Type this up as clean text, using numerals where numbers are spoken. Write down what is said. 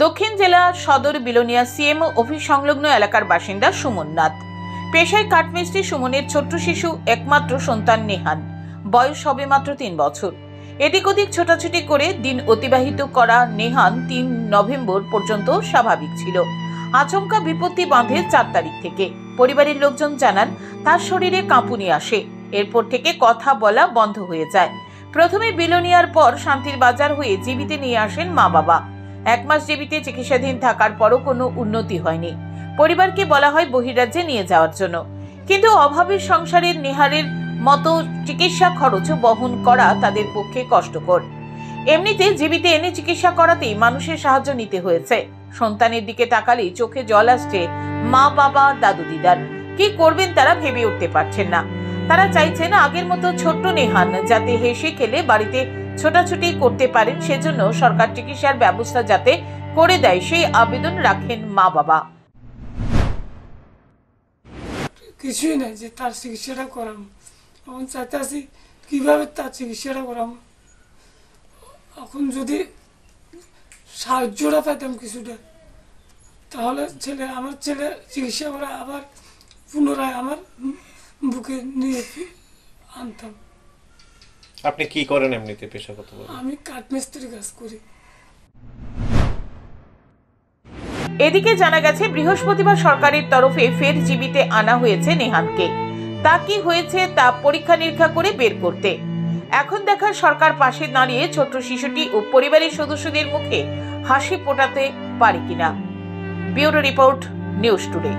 দক্ষিণ জেলা সদর বিলোনিয়া সিএমও অফিস সংলগ্ন এলাকার বাসিন্দা সুমন নাথ। পেশায় কাঠমিস্ত্রি সুমনের ছোট্ট শিশু একমাত্র সন্তান নেহান। বয়স সবে মাত্র 3 বছর। এদিক ওদিক ছোটাছুটি করে দিন অতিবাহিত করা নেহান 3 নভেম্বর পর্যন্ত স্বাভাবিক ছিল। আচমকা বিপত্তি বাঁধে 4 তারিখ থেকে। পরিবারের লোকজন জানান তার শরীরে কাঁপুনি আসে, এরপর থেকে কথা বলা বন্ধ হয়ে যায়। প্রথমে বিলোনিয়ার পর শান্তির বাজার হয়ে জীবিতে নিয়ে আসেন মা বাবা। 1 মাস জীবিতে চিকিৎসাধীন থাকার পরও কোনো উন্নতি হয়নি। পরিবারকে বলা হয় বহিরাজ্যে নিয়ে যাওয়ার জন্য, কিন্তু অভাবের সংসারের নেহারের মতো চিকিৎসা খরচ বহন করা তাদের পক্ষে কষ্টকর। এমনিতে জীবিতে এনে চিকিৎসা করাতেই মানুষের সাহায্য নিতে হয়েছে। সন্তানের দিকে তাকালেই চোখে জল আসছে মা বাবা দাদু দিদার। কি করবেন তারা ভেবে উঠতে পারছেন না। তারা চাইছেন আগের মতো ছোট্ট নেহান যাতে হেসে খেলে বাড়িতে ছোটাছুটি করতে পারেন, সেজন্য সরকার চিকিৎসার ব্যবস্থা যাতে করে দেয় সেই আবেদন রাখেন মা বাবা। কিছুই নাই যে তার চিকিৎসাটা করাম, এখন চাইতেছি কিভাবে তার চিকিৎসাটা করাম। এখন যদি সাহায্যটা পেতাম কিছুটা, তাহলে আমার ছেলে চিকিৎসা করে আবার পুনরায় আমার বুকে নিয়ে আনতাম। আপনি কি করেন এমনিতে পেশাগত? আমি কাঠমিস্ত্রির কাজ করি। এদিকে জানা গেছে বৃহস্পতিবার সরকারের তরফে ফের জীবিতে আনা হয়েছে নেহানকে। তা কি হয়েছে তা পরীক্ষা নিরীক্ষা করে বের করতে। এখন দেখার সরকার পাশে দাঁড়িয়ে ছোট্ট শিশুটি ও পরিবারের সদস্যদের মুখে হাসি ফোটাতে পারে কিনা। Bureau report, news today.